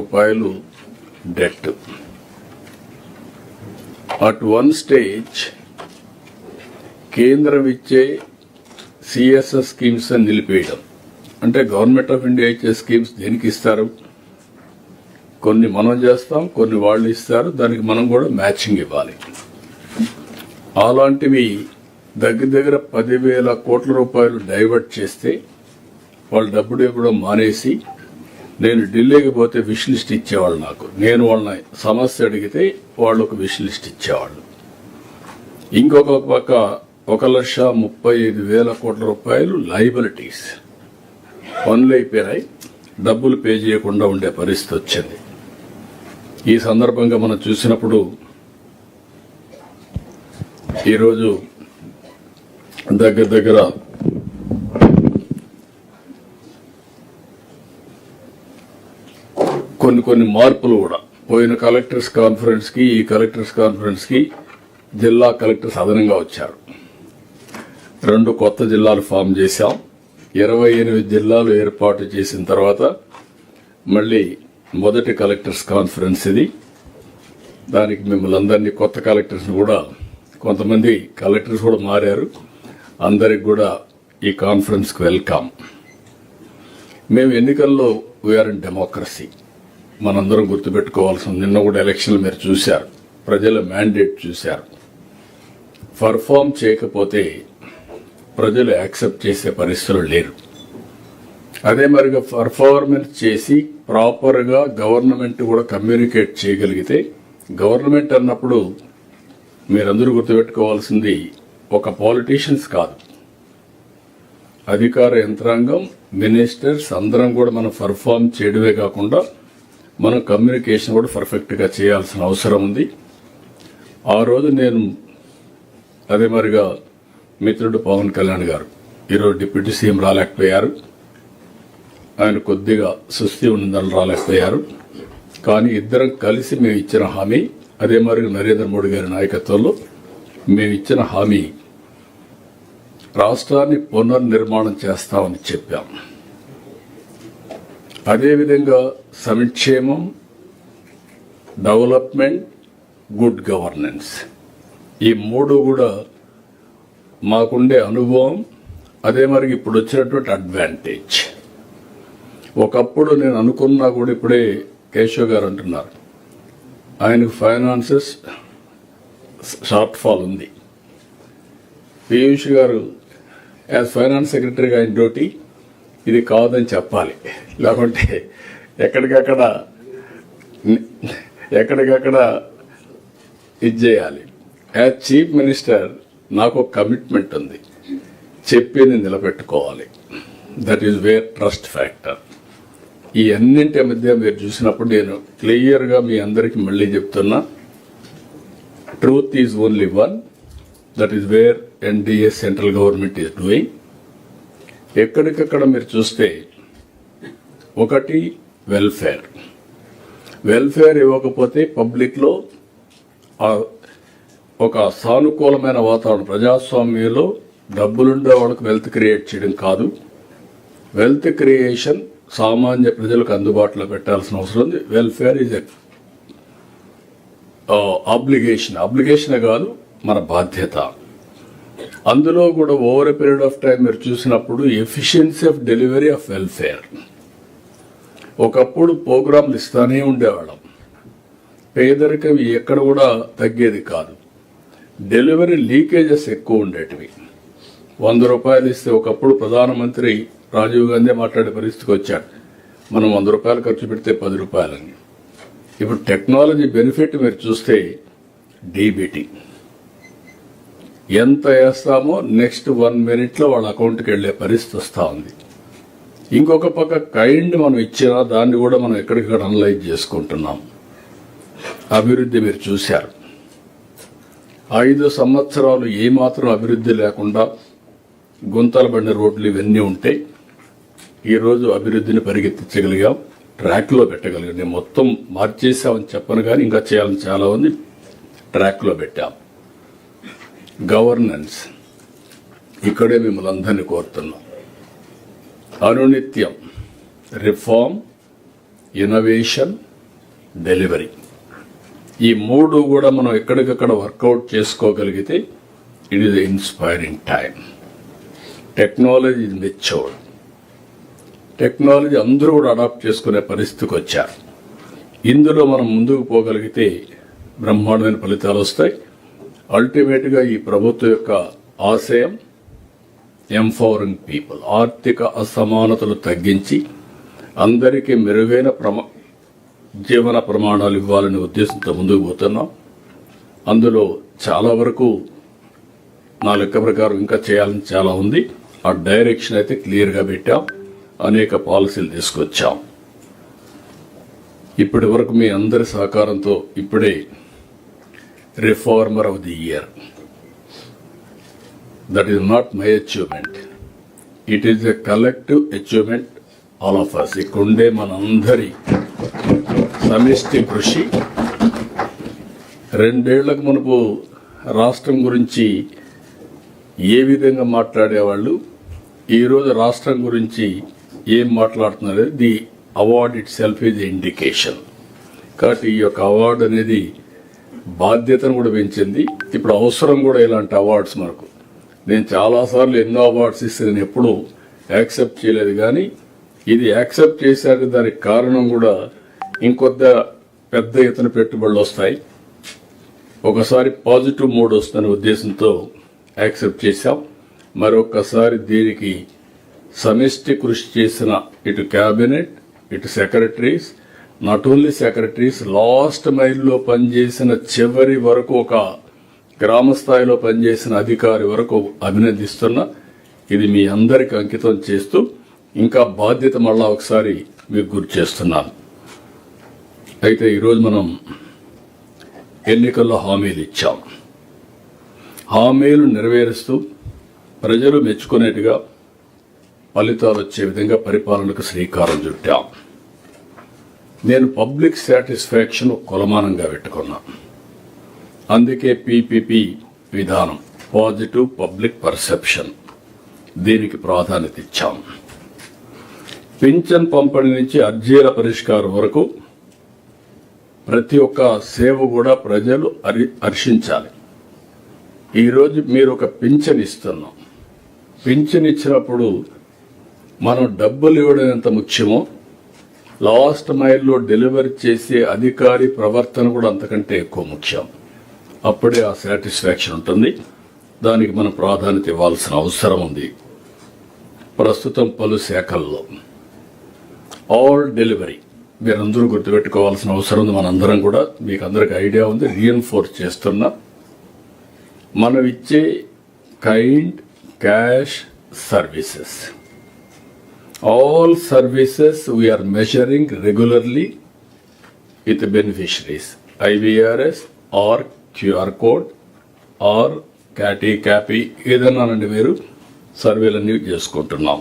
రూపాయలు debt. At one stage కేంద్రం ఇచ్చే సిఎస్ఎస్ స్కీమ్స్ అని నిలిపేయడం. అంటే గవర్నమెంట్ ఆఫ్ ఇండియా ఇచ్చే స్కీమ్స్ దేనికి ఇస్తారు? కొన్ని మనం చేస్తాం, కొన్ని వాళ్ళు ఇస్తారు, దానికి మనం కూడా మ్యాచింగ్ ఇవ్వాలి. అలాంటివి దగ్గర 10,000 కోట్ల రూపాయలు డైవర్ట్ చేస్తే వాళ్ళు డబ్బులు ఇవ్వడం మానేసి నేను ఢిల్లీకి పోతే విష్ లిస్ట్ ఇచ్చేవాళ్ళు. నాకు నేను వాళ్ళని సమస్య అడిగితే వాళ్ళు ఒక విష్ లిస్ట్ ఇచ్చేవాళ్ళు. ఇంకొక పక్క 1,35,000 కోట్ల రూపాయలు లయబిలిటీస్ పనులు అయిపోయినాయి, డబ్బులు పే చేయకుండా ఉండే పరిస్థితి వచ్చింది. ఈ సందర్భంగా మనం చూసినప్పుడు ఈరోజు దగ్గర కొన్ని మార్పులు కూడా పోయిన కలెక్టర్స్ కాన్ఫరెన్స్ కి ఈ కలెక్టర్స్ కాన్ఫరెన్స్ కి జిల్లా కలెక్టర్స్ అదనంగా వచ్చారు. 2 కొత్త జిల్లాలు ఫామ్ చేశాం. 28 జిల్లాలు ఏర్పాటు చేసిన తర్వాత మళ్ళీ మొదటి కలెక్టర్స్ కాన్ఫరెన్స్ ఇది. దానికి మిమ్మల్ని అందరినీ కొత్త కలెక్టర్స్ కూడా, కొంతమంది కలెక్టర్స్ కూడా మారారు, అందరికి కూడా ఈ కాన్ఫరెన్స్ కు వెల్కమ్. మేము ఎన్నికల్లో వీఆర్ ఇన్ డెమోక్రసీ. మనందరం గుర్తుపెట్టుకోవాల్సిన, నిన్న కూడా ఎలక్షన్లు మీరు చూశారు, ప్రజల మ్యాండేట్ చూశారు. పర్ఫామ్ చేయకపోతే ప్రజలు యాక్సెప్ట్ చేసే పరిస్థితులు లేరు. అదే మరిగా పర్ఫార్మెన్స్ చేసి ప్రాపర్గా గవర్నమెంట్ కూడా కమ్యూనికేట్ చేయగలిగితే, గవర్నమెంట్ అన్నప్పుడు మీరందరూ గుర్తుపెట్టుకోవాల్సింది ఒక పాలిటీషియన్స్ కాదు, అధికార యంత్రాంగం, మినిస్టర్స్ అందరం కూడా మనం పర్ఫామ్ చేయడమే కాకుండా మనం కమ్యూనికేషన్ కూడా పర్ఫెక్ట్ గా చేయాల్సిన అవసరం ఉంది. ఆ రోజు నేను అదే మరిగా మిత్రుడు పవన్ కళ్యాణ్ గారు ఈరోజు డిప్యూటీ సీఎం రాలేకపోయారు, ఆయన కొద్దిగా సుస్థి ఉందని రాలేకపోయారు. కానీ ఇద్దరం కలిసి మేము ఇచ్చిన హామీ, అదే మరి నరేంద్ర మోడీ గారి నాయకత్వంలో మేము ఇచ్చిన హామీ, రాష్ట్రాన్ని పునర్నిర్మాణం చేస్తామని చెప్పాం. అదేవిధంగా సంక్షేమం, డెవలప్మెంట్, గుడ్ గవర్నెన్స్, ఈ 3 కూడా మాకుండే అనుభవం, అదే మరి ఇప్పుడు వచ్చినటువంటి అడ్వాంటేజ్. ఒకప్పుడు నేను అనుకున్నా కూడా ఇప్పుడే కేశవ్ గారు అంటున్నారు ఆయనకు ఫైనాన్సెస్ షార్ట్ ఫాల్ ఉంది. పీయూష్ గారు యాజ్ ఫైనాన్స్ సెక్రటరీగా ఆయన డ్యూటీ ఇది కాదని చెప్పాలి, లేకుంటే ఎక్కడికక్కడ ఇది చేయాలి. యాజ్ చీఫ్ మినిస్టర్ నాకు ఒక కమిట్మెంట్ ఉంది, చెప్పింది నిలబెట్టుకోవాలి. That is where trust factor. ఈ అన్నింటి మధ్య మీరు చూసినప్పుడు నేను క్లియర్గా మీ అందరికీ మళ్ళీ చెప్తున్నా, truth is only one. That is wear NDA central government is doing. ఎక్కడికక్కడ మీరు చూస్తే ఒకటి వెల్ఫేర్ ఇవ్వకపోతే పబ్లిక్ లో ఒక సానుకూలమైన వాతావరణం, ప్రజాస్వామ్యంలో డబ్బులుండే వాళ్ళకు వెల్త్ క్రియేట్ చేయడం కాదు, వెల్త్ క్రియేషన్ సామాన్య ప్రజలకు అందుబాటులో పెట్టాల్సిన అవసరం ఉంది. వెల్ఫేర్ ఈజ్ ఆబ్లిగేషన్ కాదు, మన బాధ్యత. అందులో కూడా over a period of time మీరు చూసినప్పుడు efficiency of delivery of welfare. ఒకప్పుడు ప్రోగ్రాంలు ఇస్తానే ఉండేవాళ్ళం, పేదరికం ఎక్కడ కూడా తగ్గేది కాదు. డెలివరీ లీకేజెస్ ఎక్కువ ఉండేటివి. 100 రూపాయలు ఇస్తే ఒకప్పుడు ప్రధానమంత్రి రాజీవ్ గాంధీ మాట్లాడే పరిస్థితికి వచ్చాడు, మనం 100 రూపాయలు ఖర్చు పెడితే 10 రూపాయలని. ఇప్పుడు టెక్నాలజీ బెనిఫిట్ మీరు చూస్తే డీబీటీ ఎంత వేస్తామో నెక్స్ట్ 1 మినిట్లో వాళ్ళ అకౌంట్కి వెళ్లే పరిస్థితి వస్తూ ఉంది. ఇంకొక పక్క కైండ్ మనం ఇచ్చినా దాన్ని కూడా మనం ఎక్కడికక్కడ అనలైజ్ చేసుకుంటున్నాం. అభివృద్ధి మీరు చూశారు, 5 సంవత్సరాలు ఏమాత్రం అభివృద్ధి లేకుండా గుంతల బండి రోడ్లు ఇవన్నీ ఉంటే ఈరోజు అభివృద్ధిని పరిగెత్తించగలిగాం, ట్రాక్లో పెట్టగలిగాం. నేను మొత్తం మార్చేసామని చెప్పను కానీ ఇంకా చేయాలని చాలా ఉంది, ట్రాక్లో పెట్టాం. గవర్నెన్స్ ఇక్కడే మిమ్మల్ని అందరినీ కోరుతున్నాం. అనునిత్యం రిఫార్మ్, ఇన్నోవేషన్, డెలివరీ. ఈ మూడు కూడా మనం ఎక్కడికక్కడ వర్కౌట్ చేసుకోగలిగితే it is inspiring time. Technology is matured. Technology అందరూ కూడా అడాప్ట్ చేసుకునే పరిస్థితికి వచ్చారు. ఇందులో మనం ముందుకు పోగలిగితే బ్రహ్మాండమైన ఫలితాలు వస్తాయి. అల్టిమేట్గా ఈ ప్రభుత్వం యొక్క ఆశయం ఎంపవరింగ్ పీపుల్, ఆర్థిక అసమానతలు తగ్గించి అందరికీ మెరుగైన జీవన ప్రమాణాలు ఇవ్వాలనే ఉద్దేశంతో ముందుకు పోతున్నాం. అందులో చాలా వరకు నా లెక్క ప్రకారం ఇంకా చేయాలని చాలా ఉంది. ఆ డైరెక్షన్ అయితే క్లియర్గా పెట్టాం. అనేక పాలసీలు తీసుకొచ్చాం. ఇప్పటి వరకు మీ అందరి సహకారంతో ఇప్పుడే reformer of the year, that is not my achievement, it is a collective achievement all of us. ఇక్కడుండే మనందరి సమిష్టి కృషి. 2 ఏళ్లకు మునుపు రాష్ట్రం గురించి ఏ విధంగా మాట్లాడేవాళ్ళు, ఈరోజు రాష్ట్రం గురించి ఏం మాట్లాడుతున్నారు, the award it self is indication. కాబట్టి ఈ యొక్క అవార్డు అనేది బాధ్యతను కూడా పెంచింది. ఇప్పుడు అవసరం కూడా ఇలాంటి అవార్డ్స్ మనకు. నేను చాలాసార్లు ఎన్నో అవార్డ్స్ ఇస్తే నేను ఎప్పుడూ యాక్సెప్ట్ చేయలేదు, కానీ ఇది యాక్సెప్ట్ చేశాక దానికి కారణం కూడా ఇంకొద్ద పెద్ద ఎత్తున పెట్టుబడులు వస్తాయి, ఒకసారి పాజిటివ్ మూడ్ వస్తున్న ఉద్దేశంతో యాక్సెప్ట్ చేశాం. మరొకసారి దీనికి సమిష్టి కృషి చేసిన ఇటు క్యాబినెట్, ఇటు secretaries, not only secretaries, last మైల్లో పనిచేసిన చివరి వరకు ఒక గ్రామ స్థాయిలో పనిచేసిన అధికారి వరకు అభినందిస్తున్నా. ఇది మీ అందరికి అంకితం చేస్తూ ఇంకా బాధ్యత మళ్ళా ఒకసారి మీకు గుర్తు చేస్తున్నాను. అయితే ఈరోజు మనం ఎన్నికల్లో హామీలు ఇచ్చాం. హామీలు నెరవేరుస్తూ ప్రజలు మెచ్చుకునేట్టుగా ఫలితాలు వచ్చే విధంగా పరిపాలనకు శ్రీకారం చుట్టాం. నేను పబ్లిక్ సాటిస్ఫాక్షన్ కొలమానంగా పెట్టుకున్నా. అందుకే పీపీపీ విధానం, పాజిటివ్ పబ్లిక్ పర్సెప్షన్, దీనికి ప్రాధాన్యత ఇచ్చాం. పింఛన్ పంపిణీ నుంచి అర్జీల పరిష్కారం వరకు ప్రతి ఒక్క సేవ కూడా ప్రజలు హర్షించాలి. ఈరోజు మీరు ఒక పింఛన్ ఇస్తున్నాం. పింఛన్ ఇచ్చినప్పుడు మనం డబ్బులు ఇవ్వడం ఎంత ముఖ్యమో, లాస్ట్ మైల్లో డెలివరీ చేసే అధికారి ప్రవర్తన కూడా అంతకంటే ఎక్కువ ముఖ్యం. అప్పుడే ఆ సాటిస్ఫాక్షన్ ఉంటుంది. దానికి మనం ప్రాధాన్యత ఇవ్వాల్సిన అవసరం ఉంది. ప్రస్తుతం పలు శాఖల్లో ఆల్ డెలివరీ మీరందరూ గుర్తుపెట్టుకోవాల్సిన అవసరం ఉంది. మనందరం కూడా, మీకు అందరికి ఐడియా ఉంది, రీఎన్ఫోర్స్ చేస్తున్నా. మనం ఇచ్చే kind cash services, all services we are measuring regularly with beneficiaries, IVRS or QR code or CATI CAPI ఏదన్నానండి, మీరు సర్వేలన్నీ చేసుకుంటున్నాం.